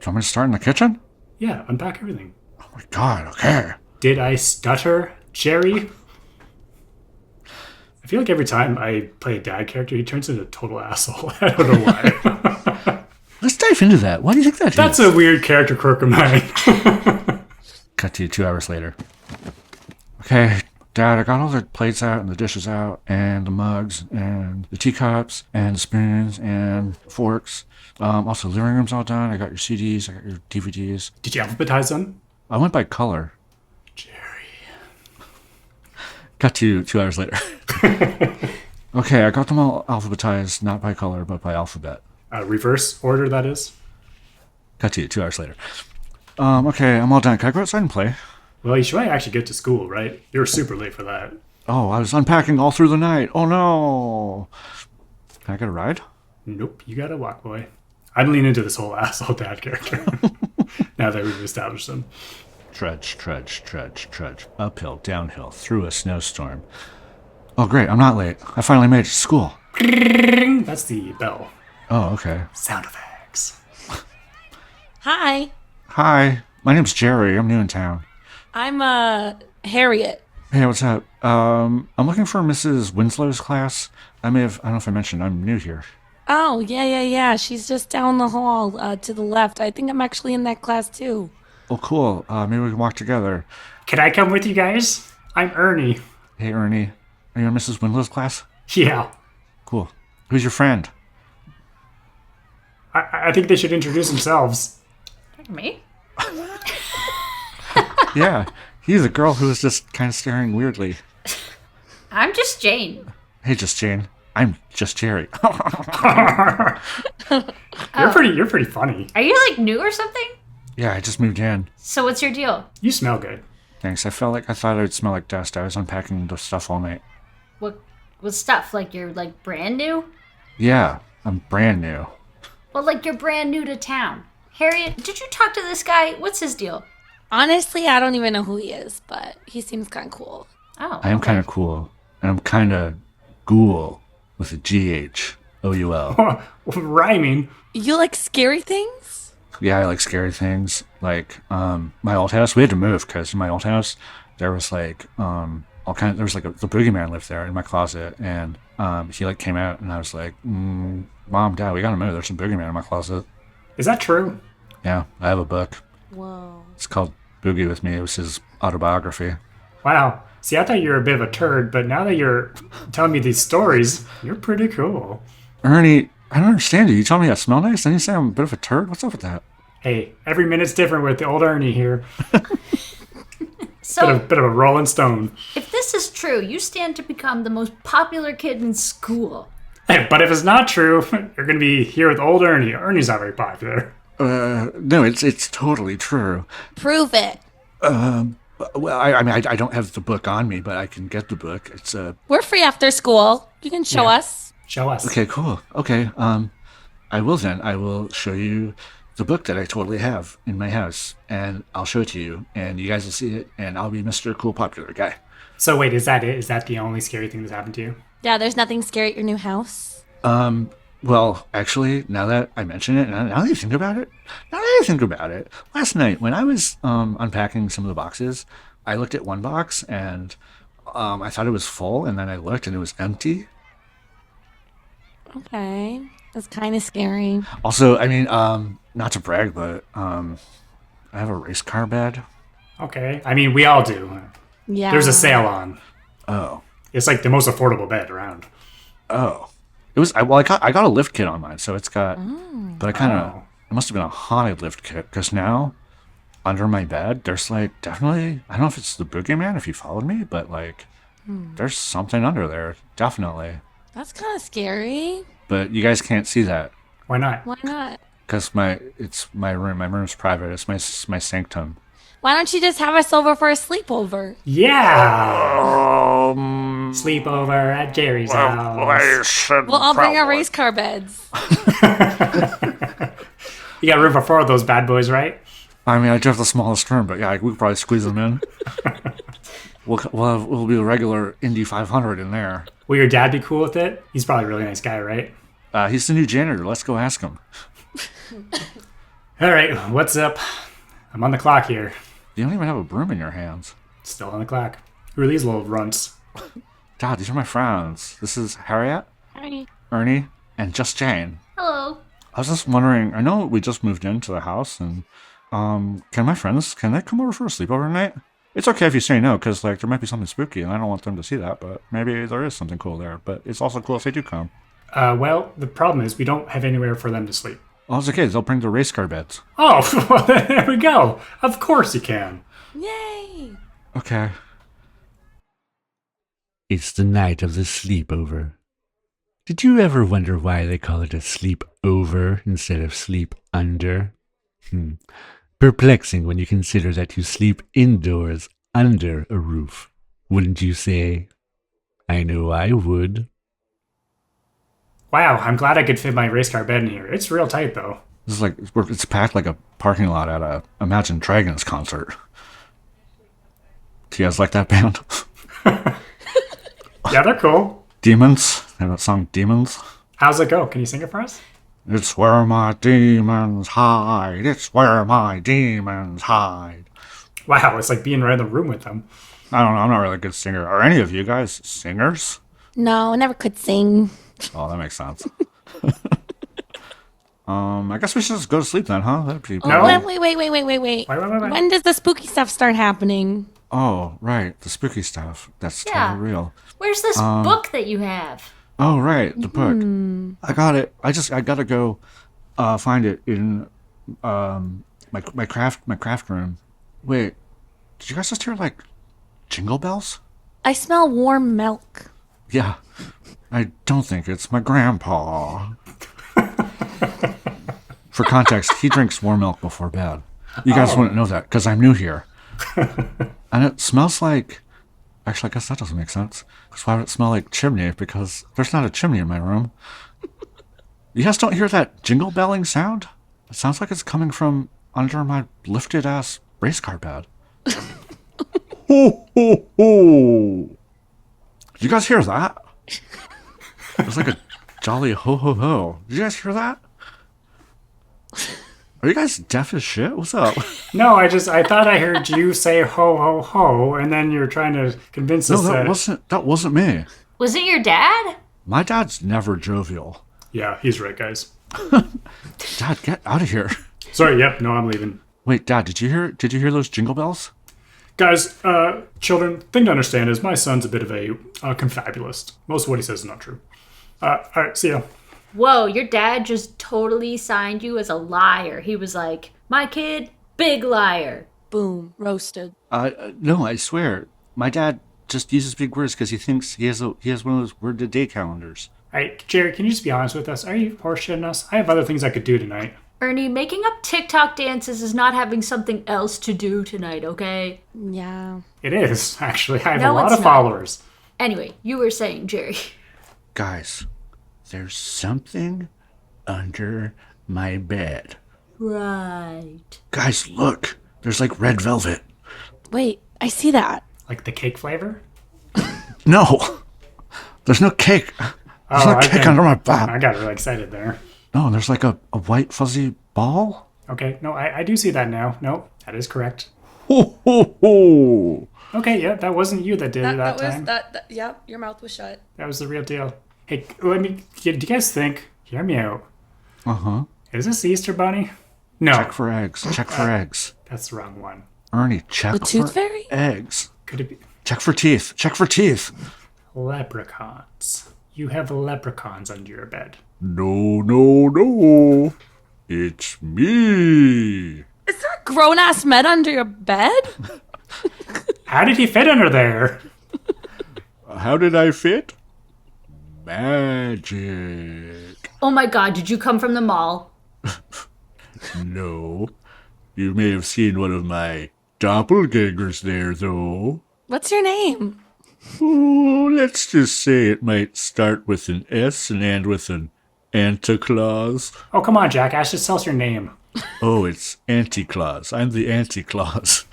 F: you want me to start in the kitchen?
B: Yeah, unpack everything.
F: Oh my god, okay.
B: Did I stutter, Jerry? I feel like every time I play a dad character, he turns into a total asshole. I don't know why.
F: This dad
A: dive into that. Why do you think that
B: That's
A: is?
B: a weird character quirk of mine.
A: Cut to 2 hours later. Okay, Dad, I got all the plates out and the dishes out and the mugs and the teacups and the spoons and forks. Also, living room's all done. I got your CDs. I got your DVDs.
B: Did you alphabetize them?
A: I went by color.
B: Jerry.
A: Cut to 2 hours later. Okay, I got them all alphabetized, not by color, but by alphabet.
B: Reverse order, that is.
A: Cut to 2 hours later. Okay, I'm all done. Can I go outside and play?
B: Well, you should actually get to school, right? You were super late for that.
A: Oh, I was unpacking all through the night. Oh, no. Can I get a ride?
B: Nope, you gotta walk, boy. I'm leaning into this whole asshole dad character. Now that we've established them.
A: Trudge, trudge, trudge, trudge. Uphill, downhill, through a snowstorm. Oh, great. I'm not late. I finally made it to school.
B: That's the bell.
A: Oh, okay.
B: Sound effects.
D: Hi,
A: Hi. My name's Jerry. I'm new in town.
D: I'm Harriet.
A: Hey, what's up? I'm looking for Mrs. Winslow's class. I don't know if I mentioned I'm new here.
D: Oh, yeah. She's just down the hall to the left. I think I'm actually in that class too.
A: Oh, cool. Maybe we can walk together.
B: Can I come with you guys? I'm Ernie.
A: Hey, Ernie. Are you in Mrs. Winslow's class?
B: Yeah.
A: Cool. Who's your friend?
B: I think they should introduce themselves.
C: Me?
A: Yeah. He's a girl who was just kind of staring weirdly.
C: I'm just Jane.
A: Hey, just Jane. I'm just Jerry.
B: You're pretty funny.
C: Are you like new or something?
A: Yeah, I just moved in.
C: So what's your deal?
B: You smell good.
A: Thanks. I thought it would smell like dust. I was unpacking the stuff all night.
C: What stuff? Like you're like brand new?
A: Yeah, I'm brand new.
C: Well, like you're brand new to town. Harriet, did you talk to this guy? What's his deal?
D: Honestly, I don't even know who he is, but he seems kind of cool.
C: Oh,
A: I am
C: okay.
A: kind of cool. And I'm kind of ghoul with a Ghoul.
B: Rhyming.
D: You like scary things?
A: Yeah, I like scary things. Like, my old house, we had to move because in my old house, there was like, there was like the boogeyman lived there in my closet. And, he like came out and I was like, Mom, Dad, we gotta move. There's some boogeyman in my closet.
B: Is that true?
A: Yeah, I have a book.
D: Whoa.
A: It's called Boogie With Me. It was his autobiography.
B: Wow. See, I thought you were a bit of a turd, but now that you're telling me these stories, you're pretty cool.
A: Ernie, I don't understand you. You tell me I smell nice, then you say I'm a bit of a turd? What's up with that?
B: Hey, every minute's different with the old Ernie here.
C: So,
B: Bit of a rolling stone.
C: if this is true, you stand to become the most popular kid in school.
B: But if it's not true, you're going to be here with old Ernie. Ernie's not very popular.
A: No, it's totally true.
D: Prove it.
A: Well, I mean, I don't have the book on me, but I can get the book. It's
D: We're free after school. You can show us.
B: Show us.
A: okay, cool. Okay, I will then. I will show you the book that I totally have in my house, and I'll show it to you, and you guys will see it, and I'll be Mr. Cool Popular Guy.
B: So wait, is that it? Is that the only scary thing that's happened to you?
D: Yeah, there's nothing scary at your new house.
A: Well, actually, now that I mention it, now that you think about it, last night when I was unpacking some of the boxes, I looked at one box and I thought it was full, and then I looked and it was empty.
D: Okay. That's kind of scary.
A: Also, I mean, not to brag, but I have a race car bed.
B: Okay. I mean, we all do.
D: Yeah.
B: There's a sale on.
A: Oh,
B: It's like the most affordable bed around.
A: oh, it was. I got a lift kit on mine, so it's got. But it must have been a haunted lift kit because now, under my bed, there's like definitely. I don't know if it's the boogeyman if you followed me, but like, there's something under there, definitely.
D: That's kind of scary.
A: But you guys can't see that
B: Why not?
D: Why not?
A: because it's my room. My room's private. It's my sanctum.
D: Why don't you just have us over for a sleepover?
B: Yeah. Sleepover at Jerry's house.
F: I should
D: We'll all bring our
F: probably-
D: race car beds.
B: You got room for 4 of those bad boys, right?
A: I mean, I do have the smallest room, but yeah, we could probably squeeze them in. We'll be a regular Indy 500 in there.
B: Will your dad be cool with it? He's probably a really nice guy, right?
A: He's the new janitor. Let's go ask him.
B: All right, what's up? I'm on the clock here.
A: You don't even have a broom in your hands.
B: Still on the clock. Who are these little runts?
A: Dad, these are my friends. This is Harriet,
D: Hi.
A: Ernie, and Just Jane.
C: Hello.
F: I was just wondering, I know we just moved into the house, and can my friends, can they come over for a sleepover tonight? It's okay if you say no, because like there might be something spooky, and I don't want them to see that, but maybe there is something cool there. But it's also cool if they do come.
B: Well, the problem is we don't have anywhere for them to sleep.
F: Oh, it's okay. They'll bring the race car beds.
B: Oh, well, there we go. Of course you can.
D: Yay!
F: Okay.
A: It's the night of the sleepover. Did you ever wonder why they call it a sleepover instead of sleep under? Perplexing when you consider that you sleep indoors under a roof, wouldn't you say? I know I would.
B: Wow, I'm glad I could fit my race car bed in here. It's real tight, though.
F: This is like, it's packed like a parking lot at a Imagine Dragons concert. Do you guys like that band?
B: Yeah, they're cool.
F: Demons? They have that song Demons?
B: How's it go? Can you sing it for us?
F: It's where my demons hide. It's where my demons hide.
B: Wow, it's like being right in the room with them.
F: I don't know. I'm not really a good singer. Are any of you guys singers?
D: No, I never could sing.
F: Oh, that makes sense. I guess we should just go to sleep then, huh? That'd be...
B: No.
D: Wait.
B: Wait.
D: When does the spooky stuff start happening?
F: Oh, right. The spooky stuff. That's
C: Yeah.
F: totally real.
C: Where's this book that you have?
F: Oh, right. The book. I got it. I gotta go find it in my craft room. Wait. Did you guys just hear, like, jingle bells?
D: I smell warm milk.
F: Yeah. I don't think it's my grandpa. For context, he drinks warm milk before bed. You guys wouldn't know that because I'm new here. And it smells like... Actually, I guess that doesn't make sense. Because why would it smell like chimney? Because there's not a chimney in my room. You guys don't hear that jingle belling sound? It sounds like it's coming from under my lifted-ass race car bed. Ho, ho, ho! Did you guys hear that? It was like a jolly ho-ho-ho. Did you guys hear that? Are you guys deaf as shit? What's up?
B: No, I thought I heard you say ho, ho, ho, and then you're trying to convince us
F: that wasn't me.
C: Was it your dad?
F: My dad's never jovial.
B: Yeah, he's right, guys.
F: Dad, get out of here.
B: Sorry, yep, no, I'm leaving.
F: Wait, Dad, did you hear those jingle bells?
B: Guys, children, thing to understand is my son's a bit of a confabulist. Most of what he says is not true. Alright, see ya.
C: Whoa, your dad just totally signed you as a liar. He was like, my kid, big liar.
D: Boom, roasted.
F: No, I swear. My dad just uses big words because he thinks he has one of those word to day calendars.
B: Alright, Jerry, can you just be honest with us? Are you horseshitting us? I have other things I could do tonight.
C: Ernie, making up TikTok dances is not having something else to do tonight, okay?
D: Yeah.
B: It is, actually. I have
C: No,
B: a lot
C: it's
B: of
C: not.
B: followers.
C: Anyway, you were saying, Jerry.
A: Guys, there's something under my bed.
C: Right.
A: Guys, look. There's like red velvet.
D: Wait, I see that.
B: Like the cake flavor?
A: No. There's no cake. There's no cake under my bed.
B: I got really excited there.
A: No, there's like a white fuzzy ball.
B: Okay, no, I do see that now. No, that is correct.
A: Ho, ho, ho.
B: Okay, yeah, that wasn't you that did it that time.
D: Yep, your mouth was shut.
B: That was the real deal. Hey, do you guys think, hear me out,
A: Uh-huh.
B: is this the Easter Bunny? No,
F: Check for eggs. Check for eggs.
B: that's the wrong one.
F: Ernie, check
D: The
F: for
D: tooth fairy?
F: eggs.
B: Could it be
F: Check for teeth. Check for teeth.
B: leprechauns? You have leprechauns under your bed.
F: No, no, no. It's me.
D: Is there a grown-ass man under your bed?
B: How did he fit under there?
F: How did I fit? Magic.
C: Oh my god, did you come from the mall?
F: No. You may have seen one of my doppelgangers there, though.
D: What's your name?
F: Oh, let's just say it might start with an S and end with an Santa Claus.
B: Oh, come on, Jackass, just tell us your name.
F: Oh, it's Anti-Claus. I'm the Anti-Claus.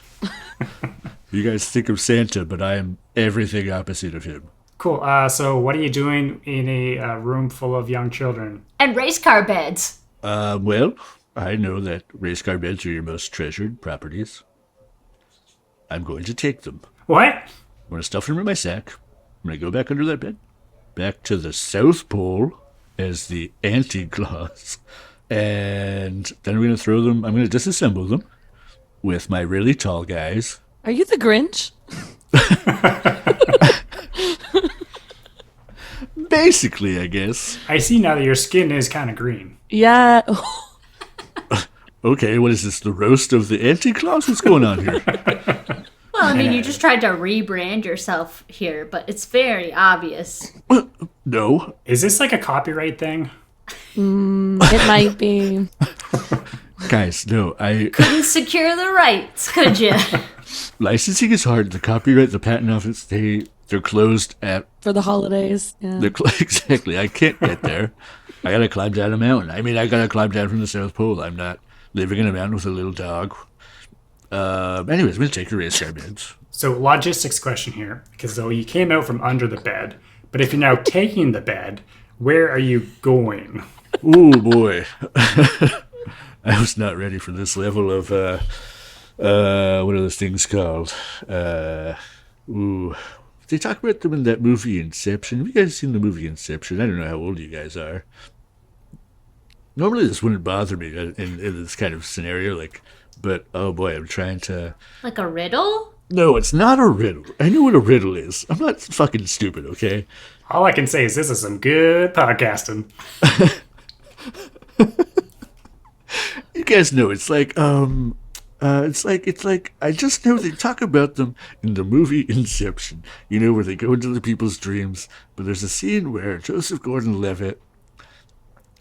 F: You guys think of Santa, but I am everything opposite of him.
B: Cool, so what are you doing in a room full of young children?
C: And race car beds.
F: Well, I know that race car beds are your most treasured properties. I'm going to take them.
B: What?
F: I'm going to stuff them in my sack. I'm going to go back under that bed, back to the South Pole as the Anti-Claus,
A: And then I'm going to throw them, I'm going to disassemble them with my really tall guys.
D: Are you the Grinch?
A: Basically, I guess.
B: I see now that your skin is kind of green.
D: Yeah.
A: Okay, what is this? The roast of the Anti-Claus? What's going on here?
C: Well, I mean, you just tried to rebrand yourself here, but it's very obvious.
A: No.
B: Is this like a copyright thing?
D: It might be.
A: Guys, no.
C: Couldn't secure the rights, could you?
A: Licensing is hard. The copyright, the patent office, they're closed at...
D: For the holidays. Yeah.
A: Exactly. I can't get there. I gotta climb down a mountain. I mean, I gotta climb down from the South Pole. I'm not living in a mountain with a little dog. Anyways, I'm gonna take your race car beds.
B: So logistics question here, because though you came out from under the bed, but if you're now taking the bed, where are you going?
A: Oh boy. I was not ready for this level of, what are those things called? They talk about them in that movie Inception. Have you guys seen the movie Inception? I don't know how old you guys are. Normally this wouldn't bother me in this kind of scenario, but oh boy, I'm trying to...
C: Like a riddle?
A: No, it's not a riddle. I know what a riddle is. I'm not fucking stupid, okay?
B: All I can say is this is some good podcasting.
A: You guys know it's like I just know they talk about them in the movie Inception. You know, where they go into the people's dreams. But there's a scene where Joseph Gordon-Levitt,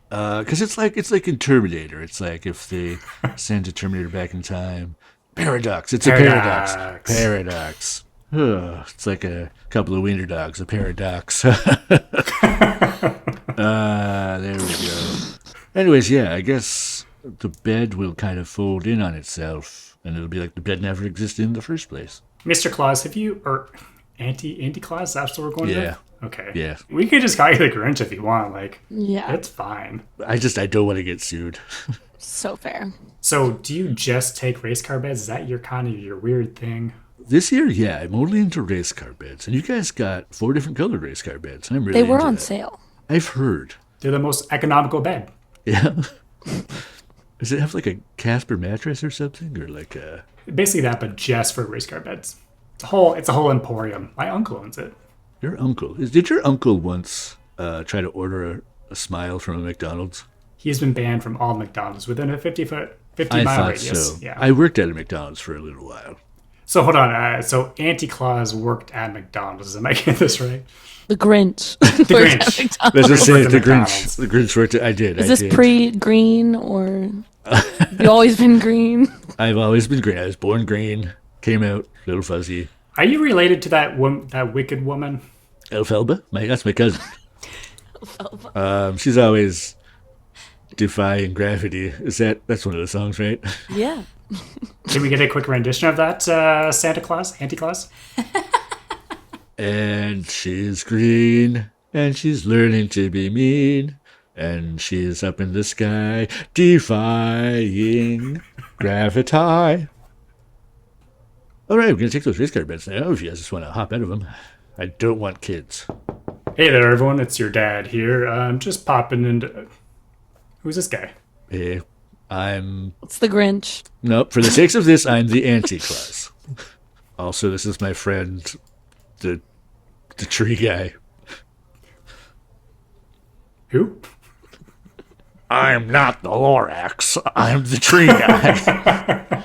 A: because it's like in Terminator. It's like if they send a Terminator back in time. Paradox. It's a paradox. Paradox. It's like a couple of wiener dogs. A paradox. There we go. Anyways, yeah, I guess the bed will kind of fold in on itself, and it'll be like the bed never existed in the first place.
B: Mr. Claus, have you, or Anti-Claus, that's what we're going
A: Yeah.
B: to? Okay.
A: Yeah.
B: We could just call you the Grinch if you want,
D: Yeah.
B: it's fine.
A: I don't want to get sued.
D: So fair.
B: So do you just take race car beds? Is that your weird thing?
A: This year, yeah, I'm only into race car beds, and you guys got 4 different colored race car beds, and I'm really
D: They were
A: into
D: on
A: that.
D: sale.
A: I've heard.
B: They're the most economical bed.
A: Yeah. Does it have like a Casper mattress or something, or like a...
B: Basically that, but just for race car beds. It's a whole emporium. My uncle owns it.
A: Your uncle. Did your uncle once try to order a smile from a McDonald's?
B: He's been banned from all McDonald's within a 50
A: I
B: mile
A: thought
B: radius.
A: so.
B: Yeah.
A: I worked at a McDonald's for a little while.
B: So hold on. So Anti-Claus worked at McDonald's. Am I getting this right?
D: The Grinch.
B: The Grinch.
A: Let's just say
B: Worked at
A: the
B: McDonald's.
A: Grinch. The Grinch worked at... I did.
D: Is this pre-green or have you always been green?
A: I've always been green. I was born green. Came out a little fuzzy.
B: Are you related to that wicked woman?
A: Elphelba? That's my cousin. She's always defying gravity. That's one of the songs, right?
D: Yeah.
B: Can we get a quick rendition of that, Santa Claus? Anti-Claus?
A: And she's green, and she's learning to be mean, and she's up in the sky, defying gravity. All right, we're going to take those race car beds now, if you guys just want to hop out of them. I don't want kids.
B: Hey there, everyone. It's your dad here. I'm just popping into... Who's this guy?
A: Hey,
D: It's the Grinch.
A: Nope, for the sakes of this, I'm the Anti-Claus. Also, this is my friend, the tree guy.
B: Who?
A: I'm not the Lorax. I'm the tree guy.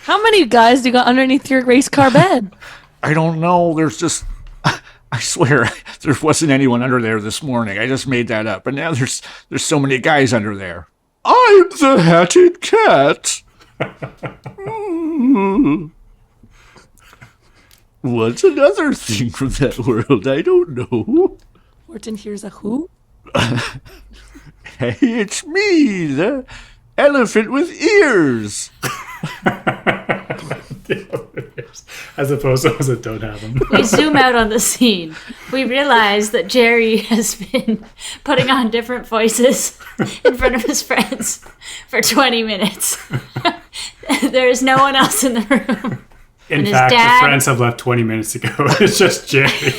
D: How many guys do you got underneath your race car bed?
A: I don't know. There's just... I swear, there wasn't anyone under there this morning. I just made that up. But now there's so many guys under there. I'm the hatted cat. What's another thing from that world? I don't know.
D: Horton hears a who?
A: Hey, it's me, the elephant with ears.
B: As opposed to those that don't have them.
C: We zoom out on the scene. We realize that Jerry has been putting on different voices in front of his friends for 20 minutes. There is no one else in the room.
B: In
C: his
B: fact,
C: dad-
B: the friends have left 20 minutes ago. It's just Jerry.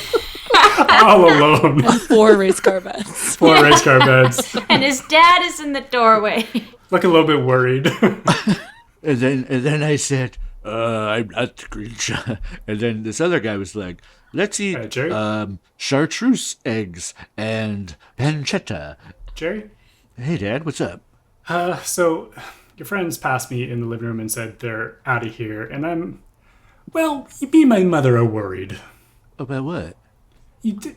B: All alone.
D: 4 race car beds.
B: 4 race car beds.
C: And his dad is in the doorway.
B: Look a little bit worried.
F: And then I said, I'm not the Grinch. And then this other guy was like, let's eat
B: Jerry?
F: chartreuse eggs and pancetta.
B: Jerry?
F: Hey, Dad, what's up?
B: So your friends passed me in the living room and said they're out of here. And well, me and my mother are worried.
F: About what?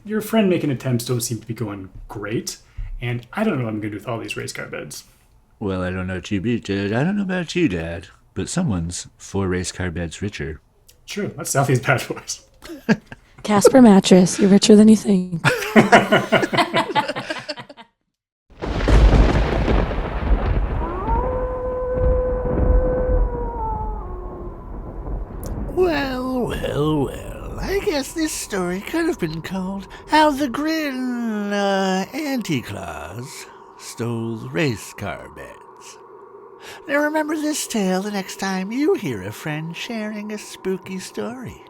B: Your friend making attempts don't seem to be going great. And I don't know what I'm going to do with all these race car beds.
F: Well, I don't know about you, Dad. I don't know about you, Dad. But someone's 4 race car beds richer.
B: True. That's Southeast Bad Boys.
D: Casper mattress. You're richer than you think.
A: Well. I guess this story could have been called How the Anti-Claus Stole Race Car Beds. Now remember this tale the next time you hear a friend sharing a spooky story.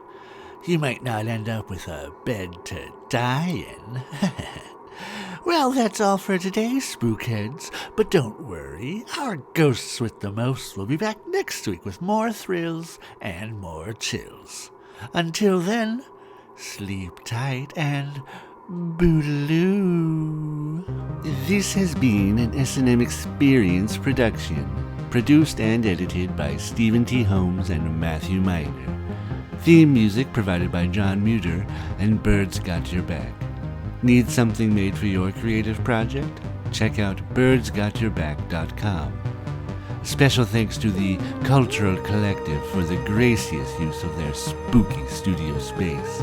A: You might not end up with a bed to die in. Well, that's all for today, Spookheads. But don't worry, our ghosts with the most will be back next week with more thrills and more chills. Until then, sleep tight and bootaloo. This has been an S&M Experience production, produced and edited by Stephen T. Holmes and Matthew Miner. Theme music provided by John Muter and Birds Got Your Back. Need something made for your creative project? Check out birdsgotyourback.com. Special thanks to the Cultural Collective for the gracious use of their spooky studio space.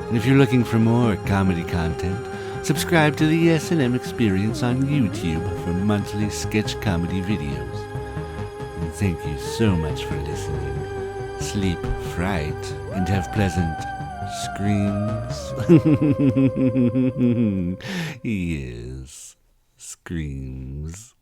A: And if you're looking for more comedy content, subscribe to the S&M Experience on YouTube for monthly sketch comedy videos. And thank you so much for listening. Sleep fright and have pleasant screams. Yes, screams.